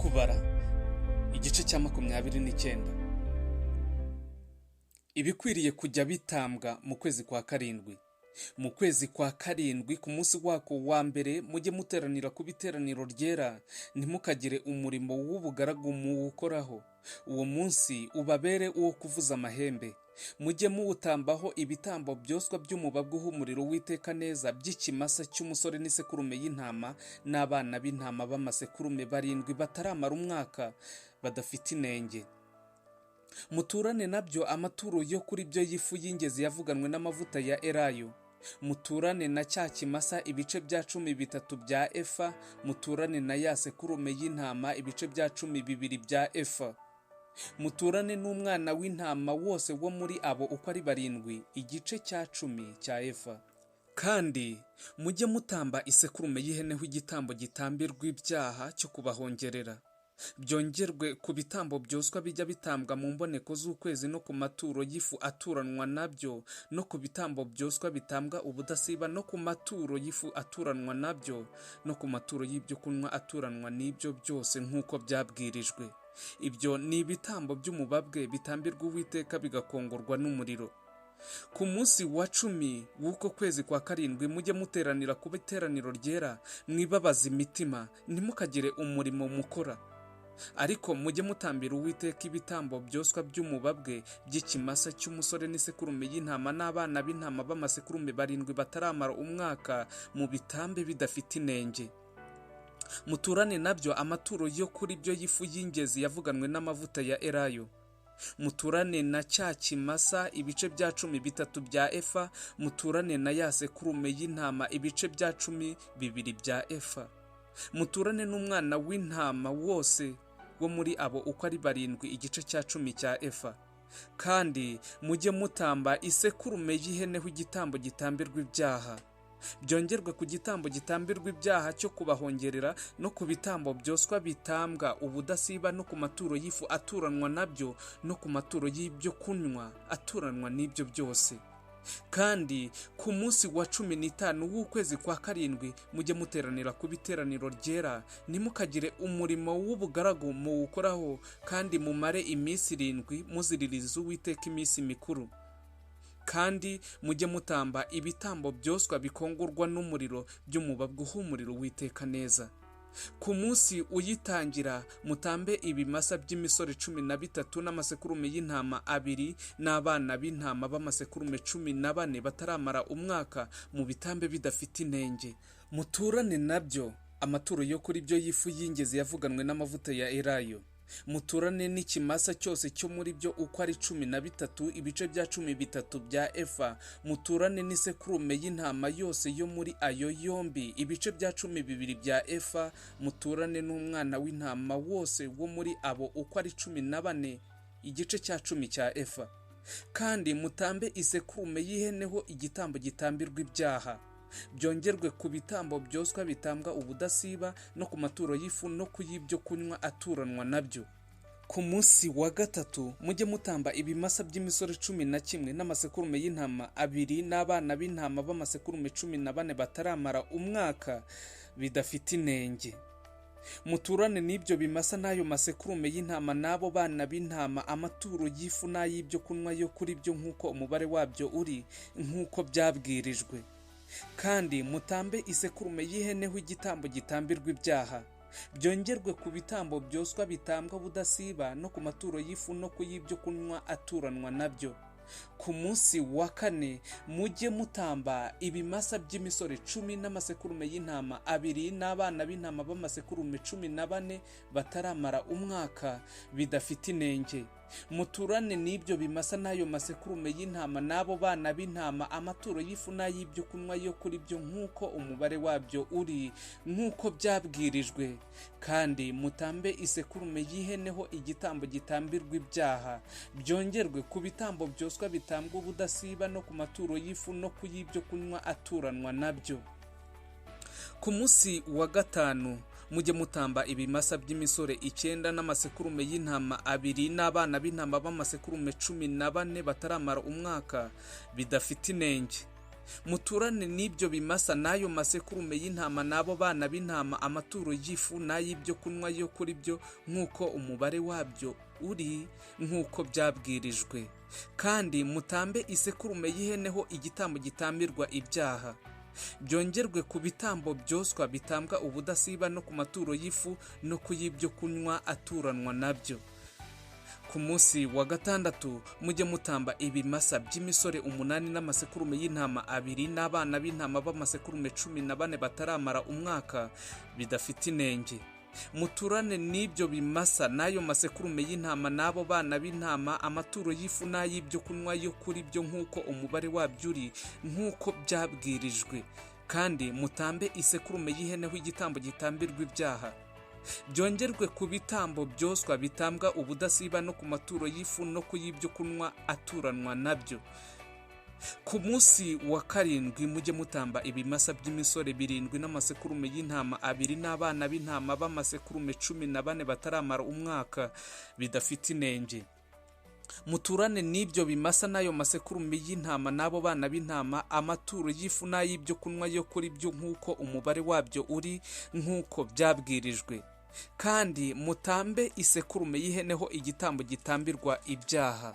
Kubara igice cya 29. Ibikwiriye kujya bitambwa mu kwezi kwa karindwi. Mu kwezi kwa karindwi ku munsi wako wa mbere mujye muteranira ku biteraniro ryera, ntimukagire umurimo w'ubugaragu muwukoraho. Uwo munsi ubabere uwo kuvuza amahembe. Mujye muwutambaho ibitambo byoswa by'umubabwa uhumuriro w'iteka neza by'ikimasa cy'umusore n'isekurume y'intama n'abana b'intama b'amasekurume 7 bataramara umwaka badafite inenge. Muturane nabyo amaturo yo kuri byo y'ifu y'ingezi yavuganwe n'amavuta ya elayo. Muturane na cya kimasa ibice bya 13 bya efa. Muturane na ya sekurume y'intama ibice bya 12 bya efa. Muturane n'umwana w'intama wose wo muri abo uko ari 7 igice cya 10 cya efa. Kandi mujye mutamba isekurume y'ihene igitambo gitambirwa ibyaha cyo kubahongerera. Byongerwe ku bitambo byoswa bijya bitambwa mu mboneko z'ukwezi no ku maturo y'ifu aturanwa nabyo, no ku bitambo byoswa bitambwa ubudasiba no ku maturo y'ifu aturanwa nabyo, no ku maturo y'ibyo kunywa aturanwa n'ibyo byose nk'uko byabwirijwe. Ibyo ni ibitambo by'umubabwe bitambirwa Uwiteka bigakongorwa n'umuriro. Ku munsi wa 10 w'uko kwezi kwa karindwi mujye muteranira ku biteraniro ryera, mwibabaza imitima, ntimukagire umurimo mukora. Ariko mujye mutambira Uwiteka ibitambo byoswa by'umubabwe by'ikimasa cy'umusore n'isekurume y'intama n'abana b'intama b'amasekurume 7 bataramara umwaka mu bitambe bidafite inenge. Muturane nabyo amaturo yo kuri byo y'ifu y'ingezi yavuganwe n'amavuta ya elayo. Muturane na cya kimasa ibice bya 13 bya efa. Muturane na ya sekurume y'intama ibice bya 12 bya efa. Muturane n'umwana w'intama wose wo muri abo uko ari 7 igice cya 10 cya efa. Kandi mujye mutamba isekurume y'ihene igitambo gitambirwa ibyaha. Byongerwe ku gitambo gitambirwa ibyaha cyo kubahongerera, no ku bitambo byoswa bitambwa ubudasiba, no ku maturo y'ifu aturanwa nabyo, no ku maturo y'ibyo kunywa aturanwa n'ibyo byose. Kandi ku munsi wa 15 w'ukwezi kwa karindwi mujye muteranira ku biteraniro ryera, ntimukagire umurimo w'ubugaragu muwukoraho, kandi mumare iminsi 7 muziririza Uwiteka iminsi mikuru. Kandi mujye mutamba ibitambo byoswa bikongorwa n'umuriro by'umubabwa uhumuriro w'iteka neza. Ku munsi uyitangira mutambe ibimasa by'imisore 13 n'amasekurume y'intama 2 n'abana b'intama b'amasekurume 14 bataramara umwaka mu bitambe bidafite inenge. Muturane nabyo amaturo yo kuri byo y'ifu y'ingezi yavuganwe n'amavuta ya elayo. Muturane n'ikimasa cyose cyo muri byo uko ari 13 ibice bya 13 bya efa. Muturane n'isekurume y'intama yose yo muri ayo yombi ibice bya 12 bya efa. Muturane n'umwana w'intama wose wo muri abo uko ari 14 igice cya 10 cya efa. Kandi mutambe isekurume y'iheneho igitambo gitambirwa ibyaha. Byongerwe ku bitambo byoswa bitambwa ubudasiba, no ku maturo y'ifu no ku y'ibyo kunywa aturanwa nabyo. Ku munsi wa 3 mujye mutamba ibimasa by'imisore 11 n'amasekurume y'intama 2 n'abana b'intama b'amasekurume 14 bataramara umwaka bidafite inenge. Muturane n'ibyo bimasa n'ayo masekurume y'intama n'abo bana b'intama amaturo y'ifu n'ay'ibyo kunywa yo kuri byo nk'uko umubare wabyo uri, nk'uko byabwirijwe. Kandi mutambe isekurume y'ihene igitambo gitambirwa ibyaha. Byongerwe ku bitambo byoswa bitambwa budasiba, no ku maturo y'ifu no ku y'ibyo kunywa aturanwa nabyo. Ku munsi wa 4 mujye mutamba ibimasa by'imisore 10 n'amasekurume y'intama 2 n'abana b'intama b'amasekurume 14 bataramara umwaka bidafite inenge. Muturane n'ibyo bimasa n'ayo masekurume y'intama n'abo bana b'intama amaturo y'ifu n'ay'ibyo kunywa yo kuri byo nk'uko umubare wabyo uri, nk'uko byabwirijwe. Kandi mutambe isekurume y'iheneho igitambo gitambirwa ibyaha. Byongerwe ku bitambo byoswa bitambwa ubudasiba, no ku maturo y'ifu no ku y'ibyo kunywa aturanwa nabyo. Ku munsi wa 5 mujye mutamba ibimasa by'imisore 9 n'amasekurume y'intama 2 n'abana b'intama b'amasekurume 14 bataramara umwaka bidafite inenge. muturane n'ibyo bimasa n'ayo masekurume y'intama n'abo bana b'intama, amaturo y'ifu n'ay'ibyo kunywa yo kuri byo nk'uko umubare wabyo uri, nk'uko byabwirijwe. Kandi mutambe isekurume y'iheneho igitambo gitambirwa ibyaha, byongerwe ku bitambo byoswa bitambwa ubudasiba no ku maturo y'ifu no ku y'ibyo kunywa aturanwa nabyo. Ku munsi wa gatandatu mujye mutamba ibimasa by'imisore 8 n'amasekurume y'intama 2 n'abana b'intama b'amasekurume 14 bataramara umwaka bidafite inenge. Muturane n'ibyo bimasa n'ayo masekurume y'intama n'abo bana b'intama, amaturo y'ifu n'ay'ibyo kunywa yo kuri byo nk'uko umubare wabyo uri, nk'uko byabwirijwe. Kandi mutambe isekurume y'iheneho igitambo gitambirwa ibyaha, byongerwe ku bitambo byoswa bitambwa ubudasiba no ku maturo y'ifu no ku y'ibyo kunywa aturanwa nabyo. Ku munsi wa karindwi mujye mutamba ibimasa by'imisore 7 n'amasekurume y'intama 2 n'abana b'intama b'amasekurume 14 bataramara umwaka bidafite inenge. Muturane n'ibyo bimasa n'ayo masekurume y'intama n'abo bana b'intama, amaturo y'ifu n'ay'ibyo kunywa yo kuri byo nk'uko umubare wabyo uri, nk'uko byabwirijwe. Kandi mutambe isekurume y'iheneho igitambo gitambirwa ibyaha,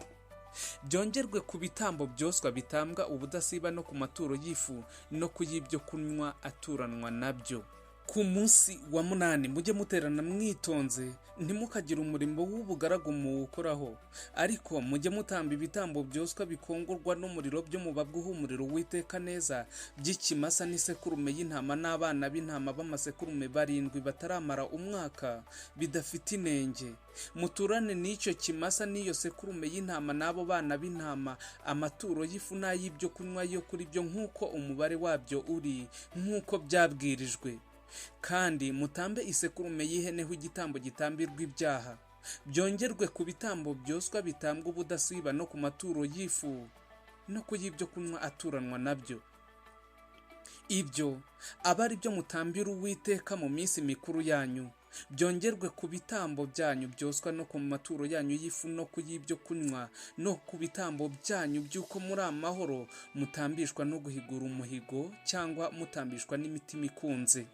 byongerwe ku bitambo byoswa bitambwa ubudasiba no ku maturo y'ifu no ku y'ibyo kunywa aturanwa nabyo. Ku munsi wa 8 mujye muterana mwitonze, ntimukagire umurimo w'ubugaragu muwukoraho, ariko mujye mutamba ibitambo byoswa bikongorwa n'umuriro byo mubabwa umuriro witeka neza, by'ikimasa n'isekurume y'intama n'abana b'intama b'amasekurume 7 bataramara umwaka bidafite inenge. Muturane n'icyo kimasa n'iyo sekurume y'intama n'abo bana b'intama, amaturo y'ifu n'ay'ibyo kunywa yo kuri byo nk'uko umubare wabyo uri, nk'uko byabwirijwe. Kandi mutambe isekurume y'iheneho igitambo gitambirwa ibyaha, byongerwe ku bitambo byoswa bitambwa ubudasiba no ku maturo y'ifu no ku y'ibyo kunywa aturanwa nabyo. Ibyo aba ari byo mutambira Uwiteka mu minsi mikuru yanyu, byongerwe ku bitambo byanyu byoswa no ku maturo yanyu y'ifu no ku y'ibyo kunywa no ku bitambo byanyu by'uko muri amahoro, mutambishwa no guhigura umuhigo cyangwa mutambishwa n'imitima ikunze.